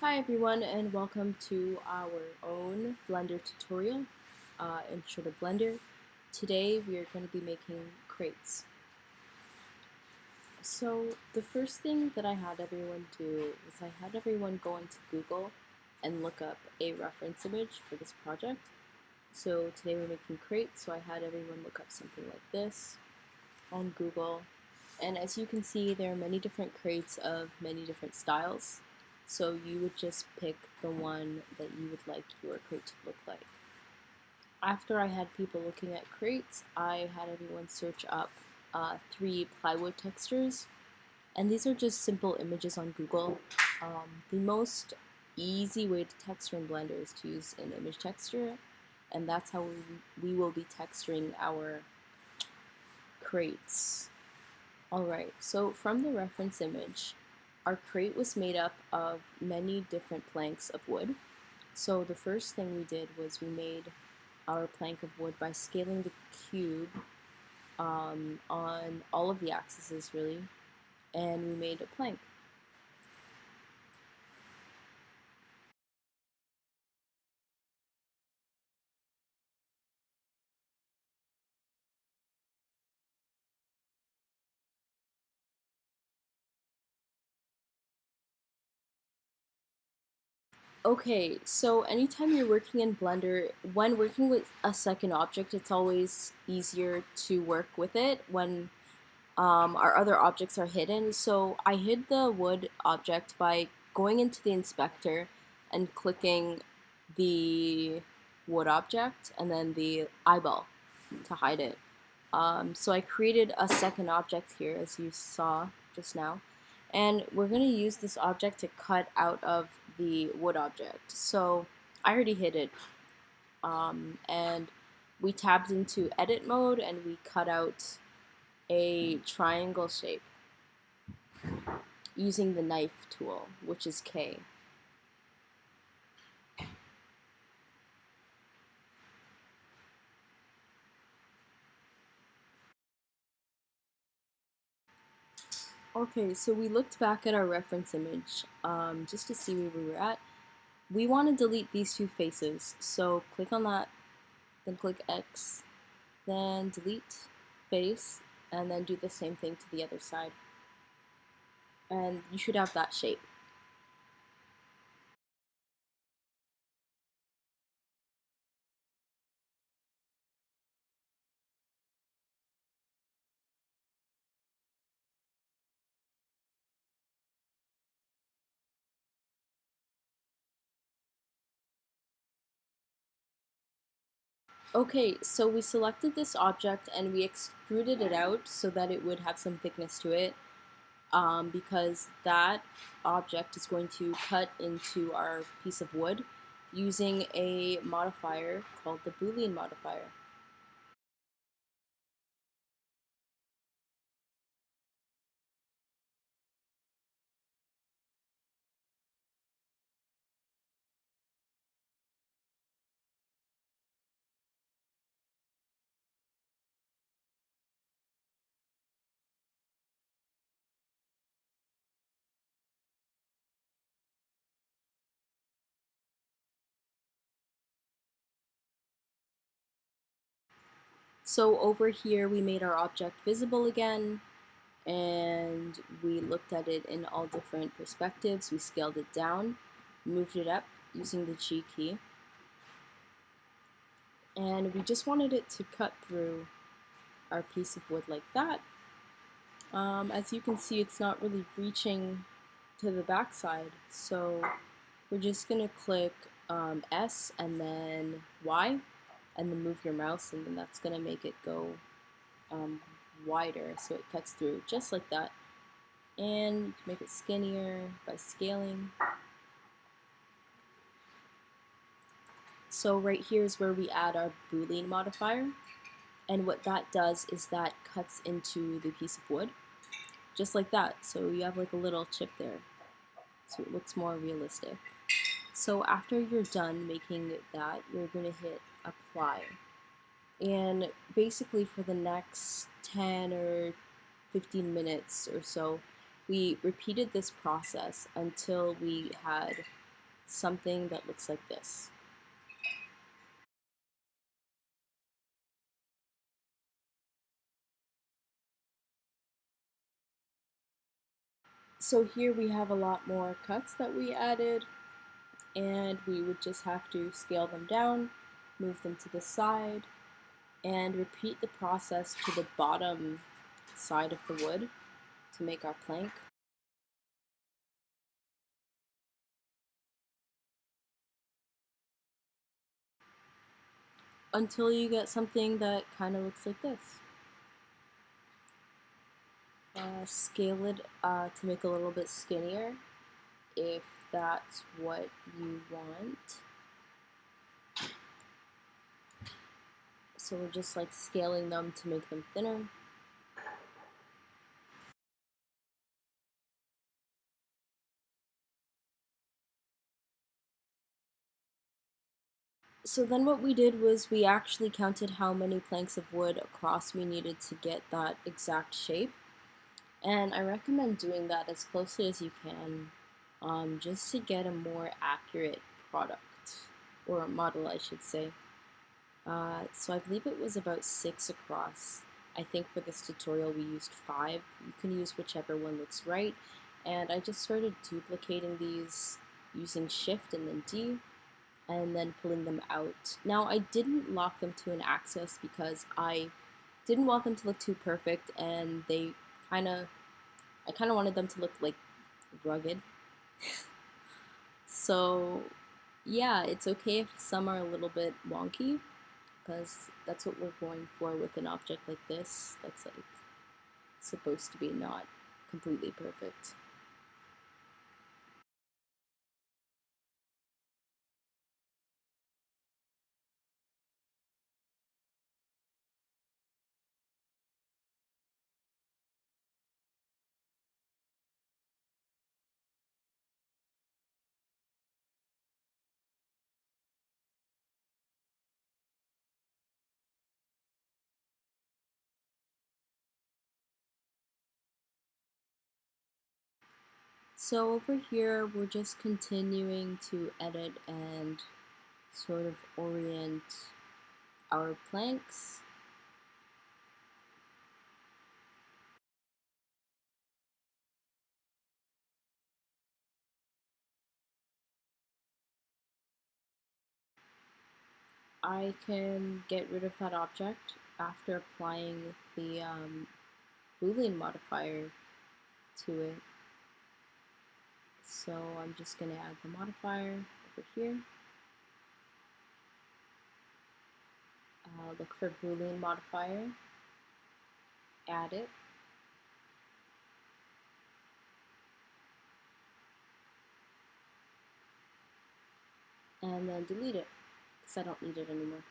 Hi everyone and welcome to our own Blender tutorial, Intro to Blender. Today we are going to be making crates. So the first thing that I had everyone do was I had everyone go into Google and look up a reference image for this project. So today we're making crates, so I had everyone look up something like this on Google. And as you can see, there are many different crates of many different styles. So you would just pick the one that you would like your crate to look like. After I had people looking at crates, I had everyone search up 3 plywood textures. And these are just simple images on Google. The most easy way to texture in Blender is to use an image texture. And that's how we will be texturing our crates. Alright, so from the reference image, our crate was made up of many different planks of wood. So the first thing we did was we made our plank of wood by scaling the cube on all of the axes really, and we made a plank. Okay, so anytime you're working in Blender, when working with a second object, it's always easier to work with it when our other objects are hidden. So I hid the wood object by going into the inspector and clicking the wood object and then the eyeball to hide it. So I created a second object here, as you saw just now, and we're going to use this object to cut out of the wood object. So I already hid it, and we tabbed into edit mode and we cut out a triangle shape using the knife tool, which is K. Okay, so we looked back at our reference image just to see where we were at. We want to delete these two faces, so click on that, then click X, then delete face, and then do the same thing to the other side. And you should have that shape. Okay, so we selected this object and we extruded it out so that it would have some thickness to it, because that object is going to cut into our piece of wood using a modifier called the Boolean modifier. So over here we made our object visible again, and we looked at it in all different perspectives. We scaled it down, moved it up using the G key, and we just wanted it to cut through our piece of wood like that. As you can see, it's not really reaching to the back side, so we're just gonna click S and then Y, and then move your mouse, and then that's gonna make it go wider, so it cuts through just like that. And you can make it skinnier by scaling. So right here is where we add our Boolean modifier, and what that does is that cuts into the piece of wood just like that. So you have like a little chip there, so it looks more realistic. So after you're done making that, you're going to hit apply, and basically for the next 10 or 15 minutes or so we repeated this process until we had something that looks like this. So here we have a lot more cuts that we added, and we would just have to scale them down, move them to the side, and repeat the process to the bottom side of the wood to make our plank. Until you get something that kind of looks like this. Scale it to make a little bit skinnier if that's what you want. So we're just like scaling them to make them thinner. So then what we did was we actually counted how many planks of wood across we needed to get that exact shape. And I recommend doing that as closely as you can, just to get a more accurate product, or model I should say. So I believe it was about 6 across. I think for this tutorial we used 5. You can use whichever one looks right. And I just started duplicating these using Shift and then D, and then pulling them out. Now I didn't lock them to an axis because I didn't want them to look too perfect, and I kind of wanted them to look like rugged. So yeah, it's okay if some are a little bit wonky, because that's what we're going for with an object like this that's like supposed to be not completely perfect. So over here we're just continuing to edit and sort of orient our planks. I can get rid of that object after applying the Boolean modifier to it. So I'm just going to add the modifier over here. Look for Boolean modifier, add it, and then delete it because I don't need it anymore.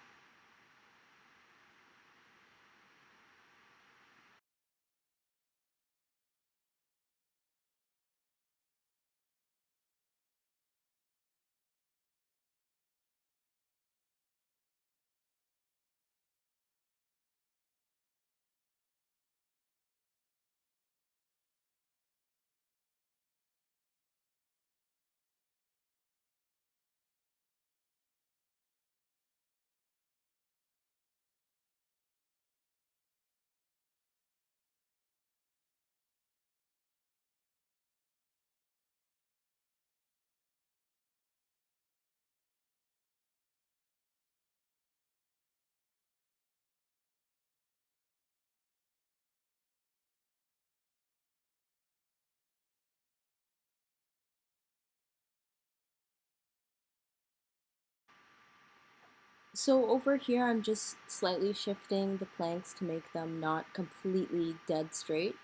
So over here I'm just slightly shifting the planks to make them not completely dead straight.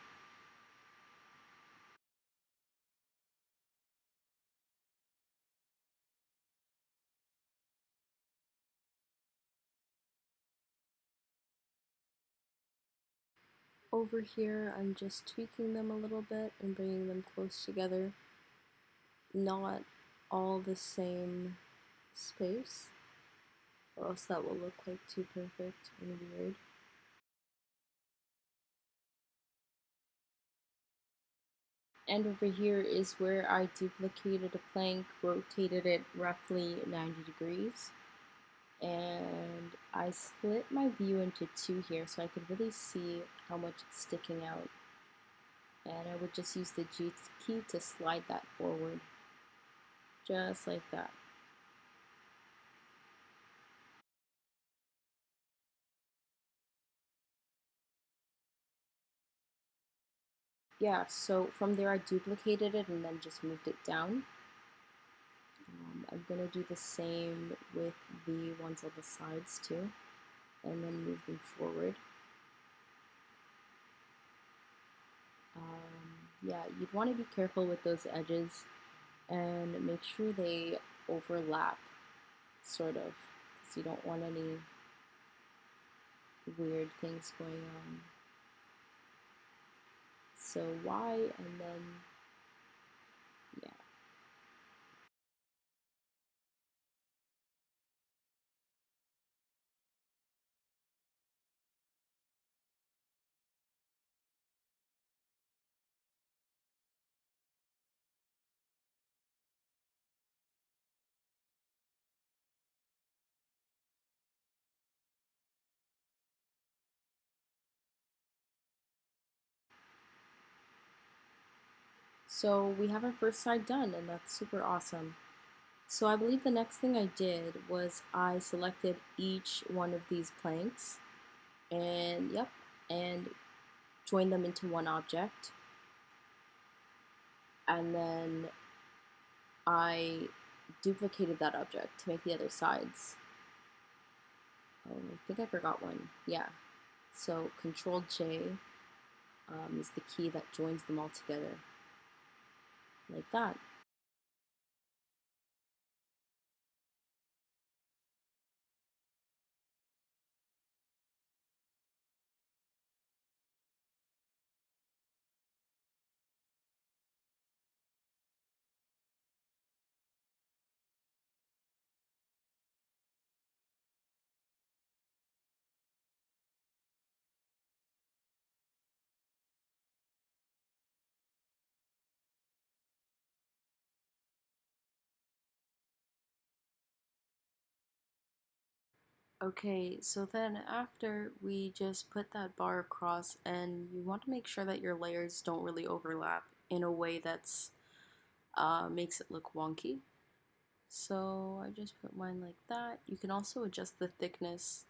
Over here I'm just tweaking them a little bit and bringing them close together. Not all the same space, or else that will look like too perfect and weird. And over here is where I duplicated a plank, rotated it roughly 90 degrees, and I split my view into two here so I could really see how much it's sticking out. And I would just use the G key to slide that forward, just like that. Yeah, so from there I duplicated it and then just moved it down. I'm gonna do the same with the ones on the sides too, and then move them forward. Yeah, you'd want to be careful with those edges and make sure they overlap, sort of, because you don't want any weird things going on. So Y, and then, yeah. So we have our first side done, and that's super awesome. So I believe the next thing I did was I selected each one of these planks, and yep, and joined them into one object. And then I duplicated that object to make the other sides. Oh, I think I forgot one. Yeah. So Control J is the key that joins them all together, like that. Okay, so then after we just put that bar across, and you want to make sure that your layers don't really overlap in a way that's makes it look wonky. So I just put mine like that. You can also adjust the thickness.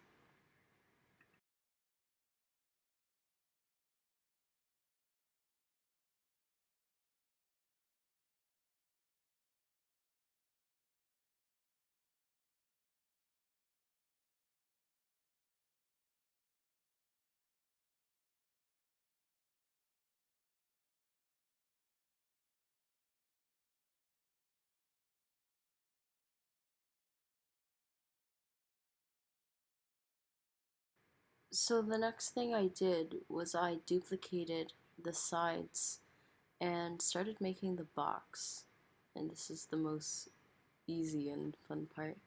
So the next thing I did was I duplicated the sides and started making the box. And this is the most easy and fun part.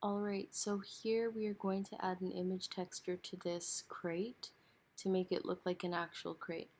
Alright, so here we are going to add an image texture to this crate to make it look like an actual crate.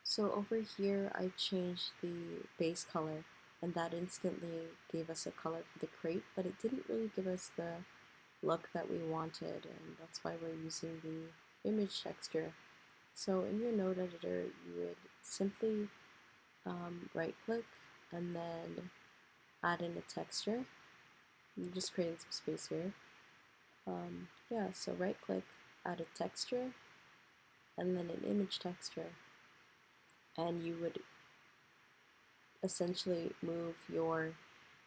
So over here I changed the base color and that instantly gave us a color for the crate, but it didn't really give us the look that we wanted, and that's why we're using the image texture. So in your node editor you would simply right click and then add in a texture. I'm just creating some space here. Yeah, so right click, add a texture, and then an image texture. And you would essentially move your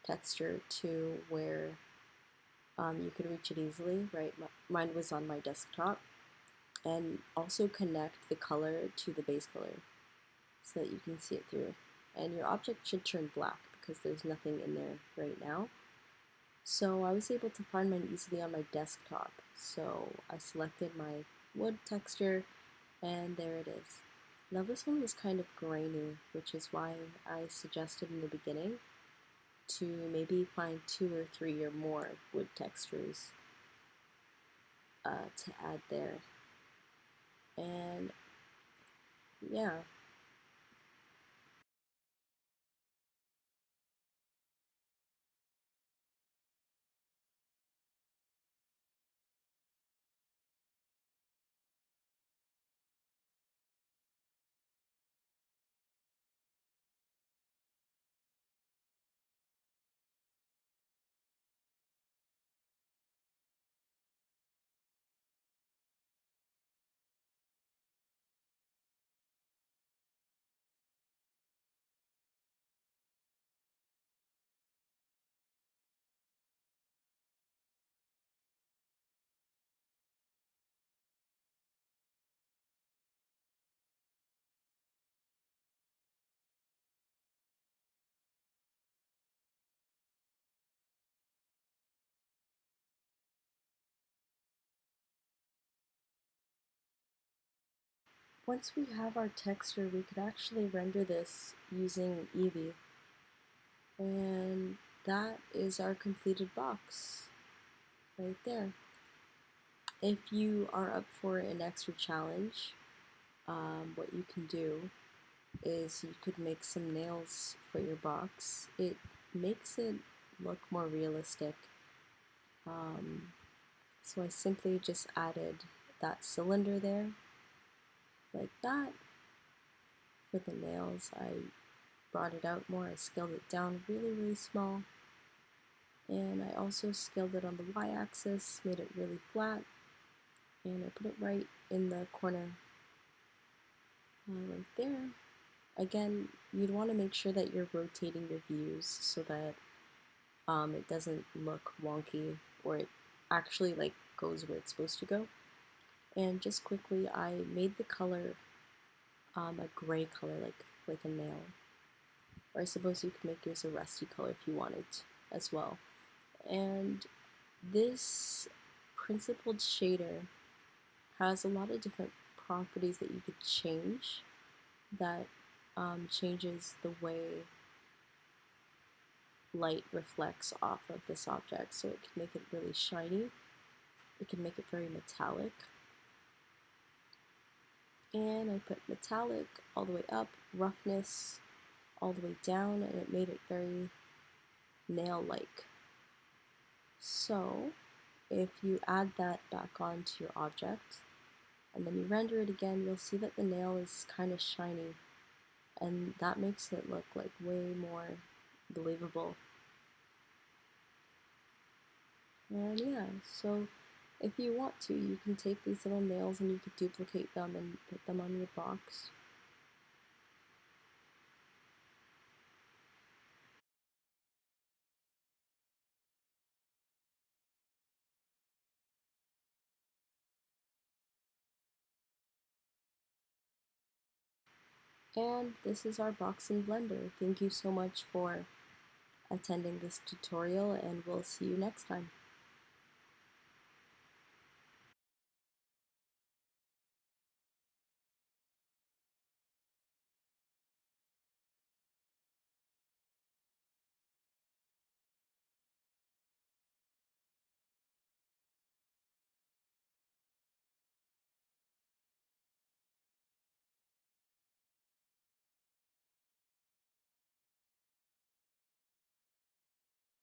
texture to where you could reach it easily, right? Mine was on my desktop. And also connect the color to the base color so that you can see it through. And your object should turn black because there's nothing in there right now. So I was able to find mine easily on my desktop. So I selected my wood texture and there it is. Now this one was kind of grainy, which is why I suggested in the beginning to maybe find 2 or 3 or more wood textures to add there. And yeah. Once we have our texture, we could actually render this using Eevee. And that is our completed box right there. If you are up for an extra challenge, what you can do is you could make some nails for your box. It makes it look more realistic. So I simply just added that cylinder there, like that. For the nails, I brought it out more. I scaled it down really, really small. And I also scaled it on the y-axis, made it really flat, and I put it right in the corner right there. Again, you'd want to make sure that you're rotating your views so that it doesn't look wonky or it actually like goes where it's supposed to go. And just quickly, I made the color a gray color, like a nail. Or I suppose you could make yours a rusty color if you wanted as well. And this principled shader has a lot of different properties that you could change that changes the way light reflects off of this object. So it can make it really shiny, it can make it very metallic, and I put metallic all the way up, roughness all the way down, and it made it very nail-like. So if you add that back onto your object and then you render it again, you'll see that the nail is kind of shiny, and that makes it look like way more believable. And yeah, so if you want to, you can take these little nails and you could duplicate them and put them on your box. And this is our boxing blender. Thank you so much for attending this tutorial, and we'll see you next time.